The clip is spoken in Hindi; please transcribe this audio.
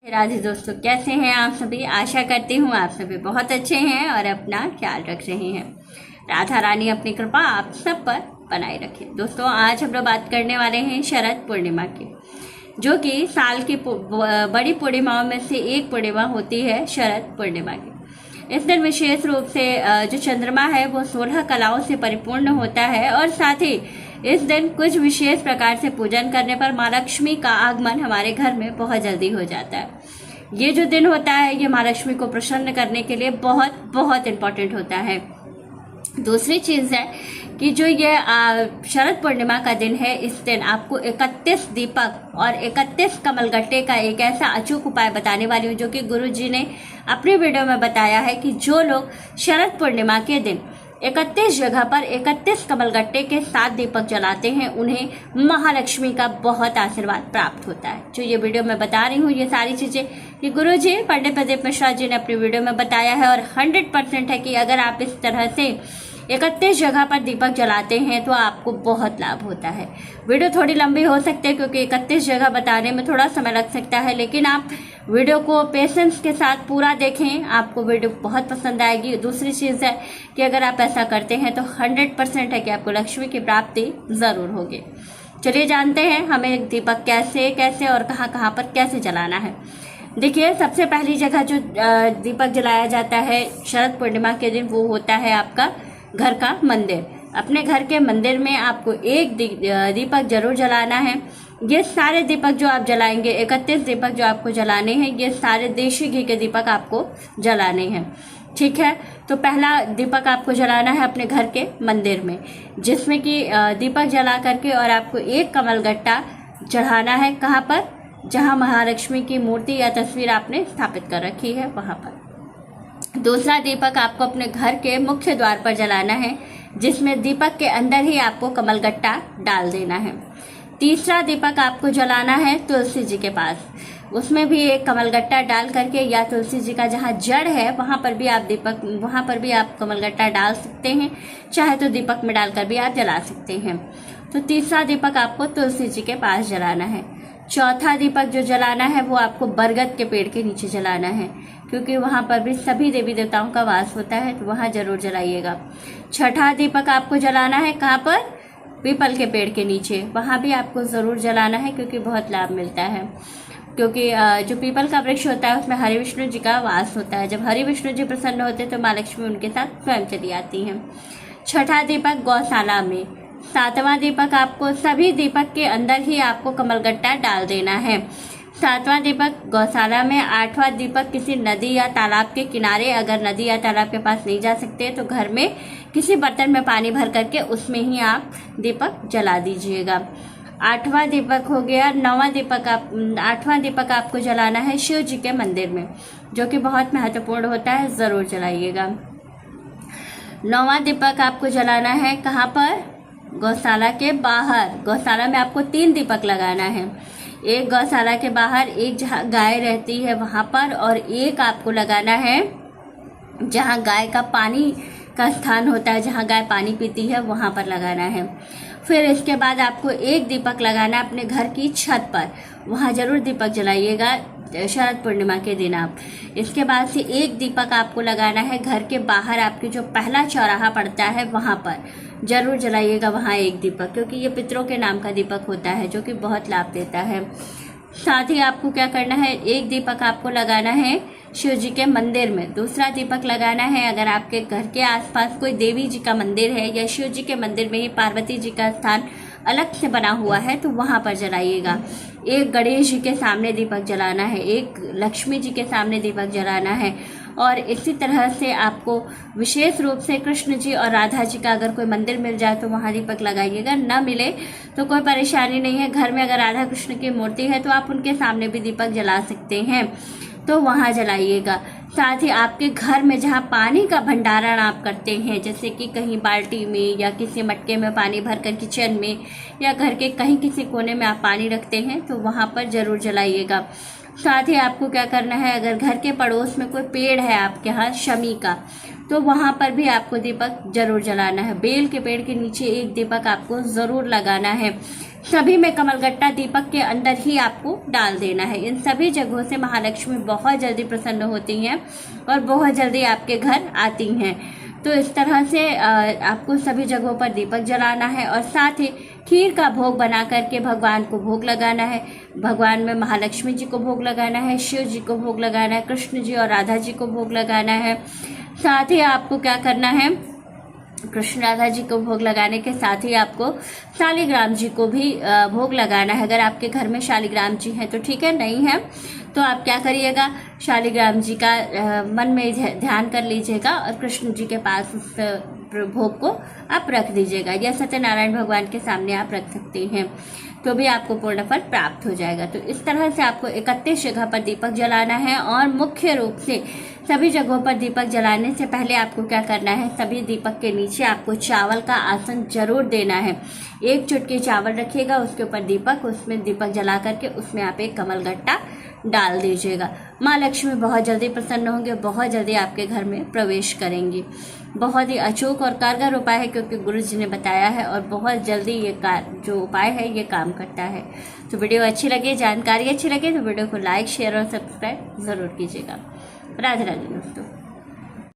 राधे दोस्तों, कैसे हैं आप सभी। आशा करती हूँ आप सभी बहुत अच्छे हैं और अपना ख्याल रख रहे हैं। राधा रानी अपनी कृपा आप सब पर बनाए रखे। दोस्तों, आज हम लोग बात करने वाले हैं शरद पूर्णिमा की, जो कि साल की बड़ी पूर्णिमाओं में से एक पूर्णिमा होती है शरद पूर्णिमा की। इस दिन विशेष रूप से जो चंद्रमा है वो 16 कलाओं से परिपूर्ण होता है और साथ ही इस दिन कुछ विशेष प्रकार से पूजन करने पर माँ लक्ष्मी का आगमन हमारे घर में बहुत जल्दी हो जाता है। ये जो दिन होता है ये माँ लक्ष्मी को प्रसन्न करने के लिए बहुत बहुत इम्पोर्टेंट होता है। दूसरी चीज़ है कि जो ये शरद पूर्णिमा का दिन है, इस दिन आपको 31 दीपक और 31 कमलगट्टे का एक ऐसा अचूक उपाय बताने वाली हूँ, जो कि गुरु जी ने अपनी वीडियो में बताया है कि जो लोग शरद पूर्णिमा के दिन 31 जगह पर 31 कमलगट्टे के 7 दीपक जलाते हैं, उन्हें महालक्ष्मी का बहुत आशीर्वाद प्राप्त होता है। जो ये वीडियो मैं बता रही हूँ, ये सारी चीज़ें ये गुरु जी पंडित प्रदीप मिश्रा जी ने अपनी वीडियो में बताया है और 100% है कि अगर आप इस तरह से 31 जगह पर दीपक जलाते हैं तो आपको बहुत लाभ होता है। वीडियो थोड़ी लंबी हो सकती है क्योंकि 31 जगह बताने में थोड़ा समय लग सकता है, लेकिन आप वीडियो को पेशेंस के साथ पूरा देखें, आपको वीडियो बहुत पसंद आएगी। दूसरी चीज़ है कि अगर आप ऐसा करते हैं तो 100% है कि आपको लक्ष्मी की प्राप्ति ज़रूर होगी। चलिए जानते हैं हमें दीपक कैसे कैसे और कहाँ कहाँ पर कैसे जलाना है। देखिए, सबसे पहली जगह जो दीपक जलाया जाता है शरद पूर्णिमा के दिन, वो होता है आपका घर का मंदिर। अपने घर के मंदिर में आपको एक दीपक जरूर जलाना है। ये सारे दीपक जो आप जलाएंगे, 31 दीपक जो आपको जलाने हैं, ये सारे देशी घी के दीपक आपको जलाने हैं। ठीक है, तो पहला दीपक आपको जलाना है अपने घर के मंदिर में, जिसमें कि दीपक जला करके और आपको एक कमलगट्टा चढ़ाना है। कहाँ पर? जहाँ महालक्ष्मी की मूर्ति या तस्वीर आपने स्थापित कर रखी है वहाँ पर। दूसरा दीपक आपको अपने घर के मुख्य द्वार पर जलाना है, जिसमें दीपक के अंदर ही आपको कमलगट्टा डाल देना है। तीसरा दीपक आपको जलाना है तुलसी जी के पास, उसमें भी एक कमलगट्टा डाल करके, या तुलसी जी का जहाँ जड़ है वहाँ पर भी आप कमलगट्टा डाल सकते हैं, चाहे तो दीपक में डालकर भी आप जला सकते हैं। तो तीसरा दीपक आपको तुलसी जी के पास जलाना है। चौथा दीपक जो जलाना है वो आपको बरगद के पेड़ के नीचे जलाना है, क्योंकि वहाँ पर भी सभी देवी देवताओं का वास होता है, तो वहाँ जरूर जलाइएगा। छठा दीपक आपको जलाना है कहाँ पर? पीपल के पेड़ के नीचे, वहाँ भी आपको ज़रूर जलाना है, क्योंकि बहुत लाभ मिलता है। क्योंकि जो पीपल का वृक्ष होता है उसमें हरि विष्णु जी का वास होता है। जब हरि विष्णु जी प्रसन्न होते हैं तो माँ लक्ष्मी उनके साथ स्वयं चली आती हैं। छठा दीपक गौशाला में। सातवां दीपक आपको सभी दीपक के अंदर ही आपको कमलगट्टा डाल देना है। सातवां दीपक गौशाला में। आठवां दीपक किसी नदी या तालाब के किनारे, अगर नदी या तालाब के पास नहीं जा सकते तो घर में किसी बर्तन में पानी भर करके उसमें ही आप दीपक जला दीजिएगा। आठवां दीपक हो गया। आठवां दीपक आपको जलाना है शिव जी के मंदिर में, जो कि बहुत महत्वपूर्ण होता है, ज़रूर जलाइएगा। नौवां दीपक आपको जलाना है कहाँ पर? गौशाला के बाहर। गौशाला में आपको 3 दीपक लगाना है। एक गौशाला के बाहर, एक जहाँ गाय रहती है वहाँ पर, और एक आपको लगाना है जहाँ गाय का पानी का स्थान होता है, जहाँ गाय पानी पीती है वहाँ पर लगाना है। फिर इसके बाद आपको एक दीपक लगाना है अपने घर की छत पर, वहाँ जरूर दीपक जलाइएगा शरद पूर्णिमा के दिन आप। इसके बाद से एक दीपक आपको लगाना है घर के बाहर, आपके जो पहला चौराहा पड़ता है वहाँ पर जरूर जलाइएगा वहाँ एक दीपक, क्योंकि ये पितरों के नाम का दीपक होता है, जो कि बहुत लाभ देता है। साथ ही आपको क्या करना है, एक दीपक आपको लगाना है शिव जी के मंदिर में। दूसरा दीपक लगाना है, अगर आपके घर के आसपास कोई देवी जी का मंदिर है या शिव जी के मंदिर में ही पार्वती जी का स्थान अलग से बना हुआ है तो वहाँ पर जलाइएगा। एक गणेश जी के सामने दीपक जलाना है, एक लक्ष्मी जी के सामने दीपक जलाना है, और इसी तरह से आपको विशेष रूप से कृष्ण जी और राधा जी का अगर कोई मंदिर मिल जाए तो वहाँ दीपक लगाइएगा। न मिले तो कोई परेशानी नहीं है, घर में अगर राधा कृष्ण की मूर्ति है तो आप उनके सामने भी दीपक जला सकते हैं, तो वहाँ जलाइएगा। साथ ही आपके घर में जहाँ पानी का भंडारण आप करते हैं, जैसे कि कहीं बाल्टी में या किसी मटके में पानी भरकर किचन में या घर के कहीं किसी कोने में आप पानी रखते हैं, तो वहाँ पर ज़रूर जलाइएगा। साथ ही आपको क्या करना है, अगर घर के पड़ोस में कोई पेड़ है आपके यहाँ शमी का, तो वहाँ पर भी आपको दीपक जरूर जलाना है। बेल के पेड़ के नीचे एक दीपक आपको ज़रूर लगाना है। सभी में कमलगट्टा दीपक के अंदर ही आपको डाल देना है। इन सभी जगहों से महालक्ष्मी बहुत जल्दी प्रसन्न होती हैं और बहुत जल्दी आपके घर आती हैं। तो इस तरह से आपको सभी जगहों पर दीपक जलाना है और साथ ही खीर का भोग बना करके भगवान को भोग लगाना है। भगवान में महालक्ष्मी जी को भोग लगाना है, शिव जी को भोग लगाना है, कृष्ण जी और राधा जी को भोग लगाना है। साथ ही आपको क्या करना है, कृष्ण राधा जी को भोग लगाने के साथ ही आपको शालिग्राम जी को भी भोग लगाना है। अगर आपके घर में शालिग्राम जी हैं तो ठीक है, नहीं है तो आप क्या करिएगा, शालिग्राम जी का मन में ध्यान कर लीजिएगा और कृष्ण जी के पास उस भोग को आप रख दीजिएगा या सत्यनारायण भगवान के सामने आप रख सकते हैं, तो भी आपको पूर्ण फल प्राप्त हो जाएगा। तो इस तरह से आपको 31 जगह पर दीपक जलाना है और मुख्य रूप से सभी जगहों पर दीपक जलाने से पहले आपको क्या करना है, सभी दीपक के नीचे आपको चावल का आसन जरूर देना है। 1 चुटकी चावल रखिएगा, उसके ऊपर दीपक, उसमें दीपक जला करके उसमें आप एक कमलगट्टा डाल दीजिएगा। माँ लक्ष्मी बहुत जल्दी प्रसन्न होंगे, बहुत जल्दी आपके घर में प्रवेश करेंगी। बहुत ही अचूक और कारगर उपाय है क्योंकि गुरु जी ने बताया है और बहुत जल्दी ये जो उपाय है ये काम करता है। तो वीडियो अच्छी लगे, जानकारी अच्छी लगे तो वीडियो को लाइक, शेयर और सब्सक्राइब ज़रूर कीजिएगा। राधे राधे दोस्तों।